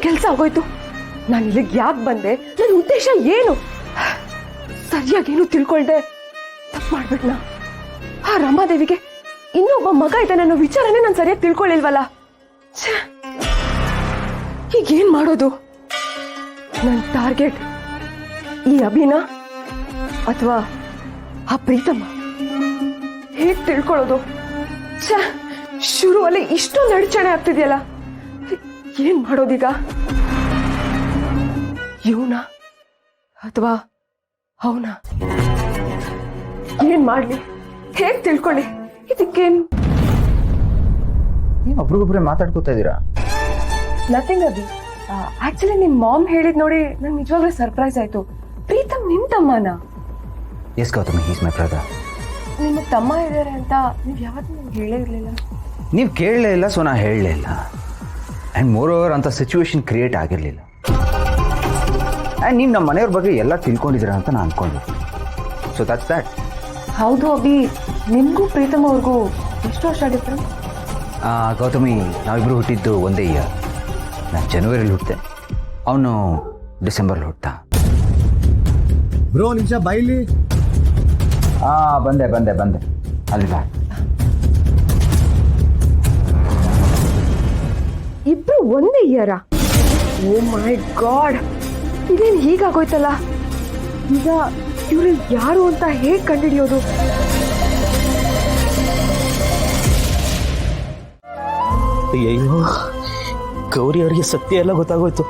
ಕೆಲಸ ಆಗೋಯ್ತು. ನಾನು ಇಲ್ಲಿಗೆ ಯಾಕೆ ಬಂದೆ, ನನ್ನ ಉದ್ದೇಶ ಏನು, ಸರಿಯಾಗೇನು ತಿಳ್ಕೊಳ್ದೆ ತಪ್ಪು ಮಾಡ್ಬಿಟ್ನಾ? ಆ ರಮಾದೇವಿಗೆ ಇನ್ನೊಬ್ಬ ಮಗ ಇದ್ದಾನೆ ಅನ್ನೋ ವಿಚಾರನೇ ನಾನು ಸರಿಯಾಗಿ ತಿಳ್ಕೊಳ್ಳಿಲ್ವಲ್ಲ. ಈಗೇನ್ ಮಾಡೋದು? ನನ್ನ ಟಾರ್ಗೆಟ್ ಈ ಅಭಿನ ಅಥವಾ ಆ ಪ್ರೀತಮ್ಮ? ಹೇಗ್ ತಿಳ್ಕೊಳ್ಳೋದು? ಶುರುವಲ್ಲಿ ಇಷ್ಟೊಂದು ಅಡಚಣೆ ಆಗ್ತಿದೆಯಲ್ಲ, ಏನ್ ಮಾಡೋದೀಗ? ಇವನ ಅಥವಾ ಅವನ? ಏನ್ ಮಾಡ್ಲಿ, ಹೇಗ್ ತಿಳ್ಕೊಳ್ಳಿ? ಇದಕ್ಕೇನ್? ನೀವು ಒಬ್ರಿಗೊಬ್ರೆ ಮಾತಾಡ್ಕೋತಾ ಇದ್ದೀರಾ? ನಥಿಂಗ್ ಅಭಿ. ಆಕ್ಚುಲಿ ನಿಮ್ ಮಾಮ್ ಹೇಳಿದ್ ನೋಡಿ ನಂಗೆ ನಿಜವಾಗ್ಲೂ ಸರ್ಪ್ರೈಸ್ ಆಯ್ತು. ಪ್ರೀತಮ್ ನಿಮ್ ತಮ್ಮನ? Yes Gautami, is my brother. ನಿಮ್ಮ ತಮ್ಮ ಇದ್ದಾರೆ ಅಂತ ನೀವು ಯಾವತ್ತೂ ನಂಗೆ ಹೇಳೇ ಇರಲಿಲ್ಲ. ನೀವು ಕೇಳಲೇ ಇಲ್ಲ, ಸೊ ನಾ ಹೇಳಲೇ ಇಲ್ಲ. ಆ್ಯಂಡ್ ಮೋರ್ ಓವರ್ ಅಂತ ಸಿಚುವೇಶನ್ ಕ್ರಿಯೇಟ್ ಆಗಿರಲಿಲ್ಲ. ಆ್ಯಂಡ್ ನೀವು ನಮ್ಮ ಮನೆಯವ್ರ ಬಗ್ಗೆ ಎಲ್ಲ ತಿಳ್ಕೊಂಡಿದ್ದೀರಾ ಅಂತ ನಾನು ಅನ್ಕೊಂಡಿದ್ದೆ. So that's that. ಹೌದು ಅಭಿ, ನಿಮಗೂ ಪ್ರೀತಮ್ ಅವ್ರಿಗೂ ಎಷ್ಟು ವರ್ಷ ಡಿಫ್ರೆನ್ಸ್? ಗೌತಮಿ, ನಾವಿಬ್ಬರು ಹುಟ್ಟಿದ್ದು ಒಂದೇ ಇಯರ್. ನಾನು ಜನವರಿಲಿ ಹುಟ್ಟಿದೆ, ಅವನು ಡಿಸೆಂಬರ್ಲಿ ಹುಟ್ಟ. ಬ್ರೋ ನಿಮಿಷ ಬೈಲಿ. ಬಂದೆ ಬಂದೆ ಬಂದೆ ಅಲ್ಲಿ ಬಾ. ಇಬ್ರು ಒಂದೇ ಇಯರ? ಓ ಮೈ ಗಾಡ್, ಇದೇನು ಹೀಗಾಗೋಯ್ತಲ್ಲ. ಈಗ ಇವ್ರು ಯಾರು ಅಂತ ಹೇಗೆ ಕಂಡುಹಿಡಿಯೋದು? ಅಯ್ಯೋ, ಗೌರಿ ಅವರಿಗೆ ಸತ್ಯ ಎಲ್ಲ ಗೊತ್ತಾಗೋಯ್ತು.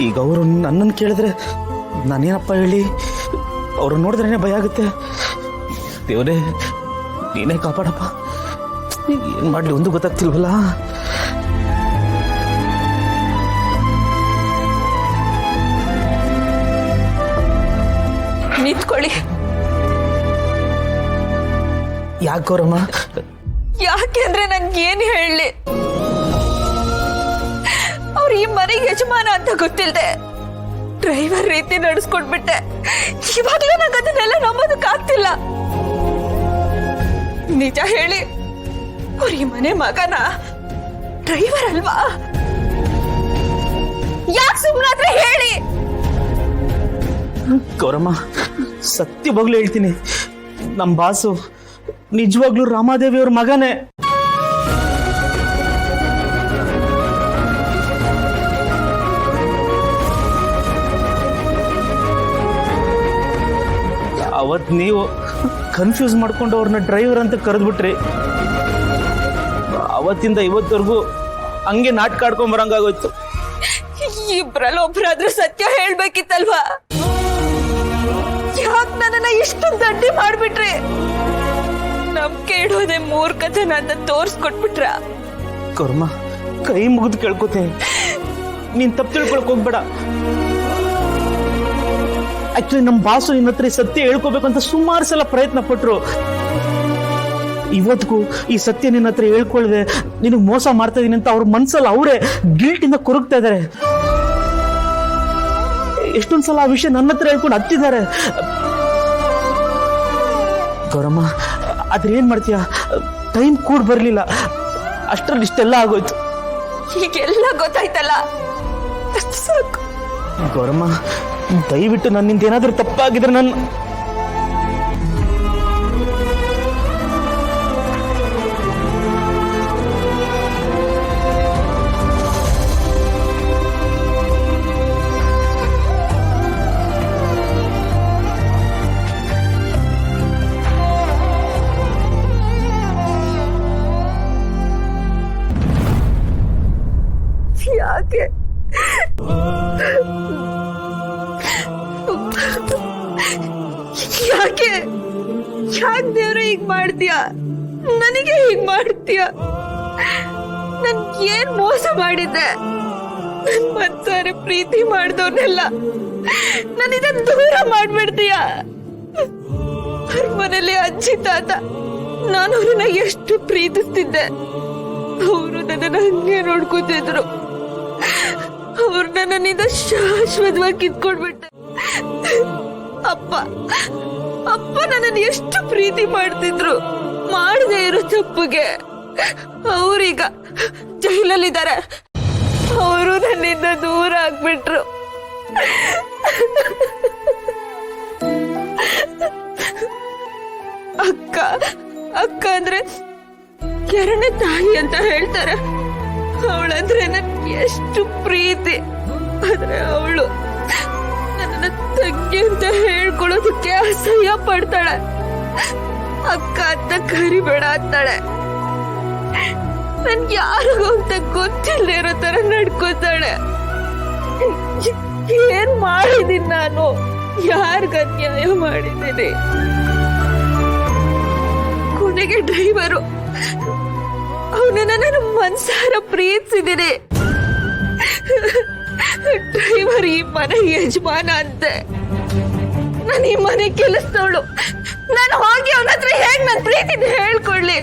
ಈಗ ಅವರು ನನ್ನನ್ನು ಕೇಳಿದ್ರೆ ನಾನೇನಪ್ಪ ಹೇಳಿ? ಅವ್ರು ನೋಡಿದ್ರೇನೆ ಭಯ ಆಗುತ್ತೆ. ದೇವರೇ, ನೀನೇ ಕಾಪಾಡಪ್ಪ. ಏನ್ ಮಾಡ್ಲಿ ಒಂದು ಗೊತ್ತಾಗ್ತಿಲ್ವಲ್ಲ. ನಿಂತ್ಕೊಳ್ಳಿ. ಯಾಕೆ ಗೌರಮ್ಮ? ಯಾಕೆಂದ್ರೆ ನನ್ಗೇನ್ ಹೇಳಲಿ? ಅವ್ರು ಈ ಮನೆಗೆ ಯಜಮಾನ ಅಂತ ಗೊತ್ತಿಲ್ದೆ ಡ್ರೈವರ್ ರೀತಿ ನಡೆಸ್ಕೊಟ್ಬಿಟ್ಟೆ. ಇವಾಗ್ಲೂ ನಂಗೆ ಅದನ್ನೆಲ್ಲ ನಂಬೋದಕ್ಕಾಗ್ತಿಲ್ಲ. ನಿಜ ಹೇಳಿ, ಅವ್ರ ಈ ಮನೆ ಮಗನ ಡ್ರೈವರ್ ಅಲ್ವಾ? ಯಾಕೆ ಸುಮ್ಮನಾದ್ರೆ ಹೇಳಿ. ಗೌರಮ್ಮ, ಸತ್ಯವಾಗ್ಲೂ ಹೇಳ್ತೀನಿ, ನಮ್ಮ ಬಾಸು ನಿಜವಾಗ್ಲೂ ರಾಮಾದೇವಿ ಅವ್ರ ಮಗನೇ. ಅವತ್ ನೀವು ಕನ್ಫ್ಯೂಸ್ ಮಾಡ್ಕೊಂಡು ಅವ್ರನ್ನ ಡ್ರೈವರ್ ಅಂತ ಕರೆದ್ಬಿಟ್ರಿ. ಅವತ್ತಿಂದ ಇವತ್ತವರೆಗೂ ಹಂಗೆ ನಾಟಕ ಆಡ್ಕೊಂಡ್ ಬರಂಗಾಗೋಯ್ತು. ಇಬ್ರಲ್ಲಿ ಒಬ್ರಾದ್ರೂ ಸತ್ಯ ಹೇಳ್ಬೇಕಿತ್ತಲ್ವಾ? ಯಾಕೆ ನನ್ನನ್ನ ಇಷ್ಟೊಂದು ಅಡ್ಡಿ ಮಾಡ್ಬಿಟ್ರಿ? ನಂಬಿಕೆ ಇಡೋದೆ ಮೂರ್ಖತನ ಅಂತ ತೋರ್ಸ್ಕೊಟ್ಬಿಟ್ರ? ಕರ್ಮ, ಕೈ ಮುಗಿದು ಕೇಳ್ಕೊತೀನಿ, ನೀನ್ ತಪ್ಪು ತಿಳ್ಕೊಳಕ್ ಹೋಗ್ಬೇಡ. ಆಕ್ಚುಲಿ ನಮ್ಮ ಬಾಸು ನಿನ್ನ ಹತ್ರ ಸತ್ಯ ಹೇಳ್ಕೋಬೇಕಂತ ಸುಮಾರು ಸಲ ಪ್ರಯತ್ನ ಪಟ್ರು. ಇವತ್ತಿಗೂ ಈ ಸತ್ಯ ನಿನ್ನ ಹತ್ರ ಹೇಳ್ಕೊಳ್ದೆ ನಿನಗೆ ಮೋಸ ಮಾಡ್ತಾ ಇದೀನಿ ಅಂತ ಅವ್ರ ಮನ್ಸಲ್ಲಿ ಅವರೇ ಗಿಲ್ಟ್ ಇಂದ ಕೊರಗ್ತಾ ಇದಾರೆ. ಎಷ್ಟೊಂದ್ಸಲ ಆ ವಿಷಯ ನನ್ನ ಹತ್ರ ಹೇಳ್ಕೊಂಡು ಹತ್ತಿದ್ದಾರೆ. ಗೌರಮ್ಮ, ಆದ್ರೆ ಏನ್ ಮಾಡ್ತೀಯ, ಟೈಮ್ ಕೂಡ ಬರ್ಲಿಲ್ಲ, ಅಷ್ಟರಲ್ಲಿ ಇಷ್ಟೆಲ್ಲ ಆಗೋಯ್ತು. ಹೀಗೆಲ್ಲ ಗೊತ್ತಾಯ್ತಲ್ಲ, ಸಾಕು. ಗೌರಮ್ಮ, ದಯವಿಟ್ಟು ನನ್ನಿಂದ ಏನಾದ್ರೂ ತಪ್ಪಾಗಿದ್ರೆ ನನ್ನ ಯಾಕೆ ಯಾಕೆ ಯಾಕೆ ದೇವ್ರ ಹೀಗ್ ಮಾಡ್ತೀಯ? ನನಗೆ ಹೀಗ್ ಮಾಡ್ತೀಯ? ನನ್ ಏನ್ ಮೋಸ ಮಾಡಿದ್ದೆ? ನನ್ ಮನ್ಸಾರೆ ಪ್ರೀತಿ ಮಾಡ್ದವ್ರನ್ನೆಲ್ಲ ನನ್ನಿಂದ ದೂರ ಮಾಡ್ಬಿಡ್ತೀಯ? ಅವ್ರ ಮನೇಲಿ ಅಜ್ಜಿ ತಾತ, ನಾನು ಅವ್ರನ್ನ ಎಷ್ಟು ಪ್ರೀತಿಸ್ತಿದ್ದೆ. ಅವರು ನನ್ನನ್ನ ಹಂಗೆ ನೋಡ್ಕೊತಿದ್ರು. ಅವ್ರನ್ನ ನನ್ನಿಂದ ಶಾಶ್ವತವಾಗಿ ಕಿತ್ಕೊಂಡ್ಬಿಟ್ಟೆ. ಅಪ್ಪ ಅಪ್ಪ ನನ್ನನ್ನು ಎಷ್ಟು ಪ್ರೀತಿ ಮಾಡ್ತಿದ್ರು. ಮಾಡದೇ ಇರೋ ತಪ್ಪಿಗೆ ಅವ್ರೀಗ ಜೈಲಲ್ಲಿದ್ದಾರೆ. ಅವರು ನನ್ನಿಂದ ದೂರ ಆಗ್ಬಿಟ್ರು. ಅಕ್ಕ ಅಕ್ಕ ಅಂದ್ರೆ ಎರಡನೇ ತಾಯಿ ಅಂತ ಹೇಳ್ತಾರೆ. ಅವಳಂದ್ರೆ ನನ್ಗೆ ಎಷ್ಟು ಪ್ರೀತಿ. ಆದ್ರೆ ಅವಳು ನನ್ನ ತಂಗಿ ಅಂತ ಹೇಳ್ಕೊಳ್ಳೋದಕ್ಕೆ ಅಸಹ್ಯ ಪಡ್ತಾಳೆ. ಅಕ್ಕ ಅಂತ ಕರಿಬೇಡ ಅಂತಾಳೆ. ನನ್ಗೆ ಯಾರಿಗೂ ಅಂತ ಗೊತ್ತಿಲ್ಲದೆ ಇರೋ ತರ ನಡ್ಕೋತಾಳೆ. ಏನ್ ಮಾಡಿದೀನಿ ನಾನು? ಯಾರಿಗ ಅನ್ಯಾಯ ಮಾಡಿದ್ದೀನಿ? ಕೊನೆಗೆ ಡ್ರೈವರು ಅವನನ್ನ ನಾನು ಮನ್ಸಾರ ಪ್ರೀತಿಸಿದ್ದೀನಿ. ಡ್ರೈವರ್ ಈ ಮನೆ ಯಜಮಾನ ಅಂತೆ. ನಾನು ಈ ಮನೆ ಕೆಲಸದವಳು. ನಾನು ಹೋಗಿ ಅವನ ಹತ್ರ ಹೇಗ್ ನನ್ ಪ್ರೀತಿನ ಹೇಳ್ಕೊಳ್ಳಿ?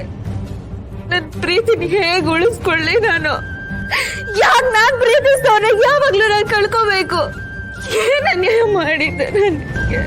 ನನ್ ಪ್ರೀತಿನ ಹೇಗ್ ಉಳಿಸ್ಕೊಳ್ಳಿ? ನಾನು ನಾನ್ ಪ್ರೀತಿಸ್ತವ್ರೆ ಯಾವಾಗ್ಲೂ ನಾನು ಕಳ್ಕೋಬೇಕು? ಏನ್ ಅನ್ಯಾಯ ಮಾಡಿದ್ದೆ ನನಗೆ?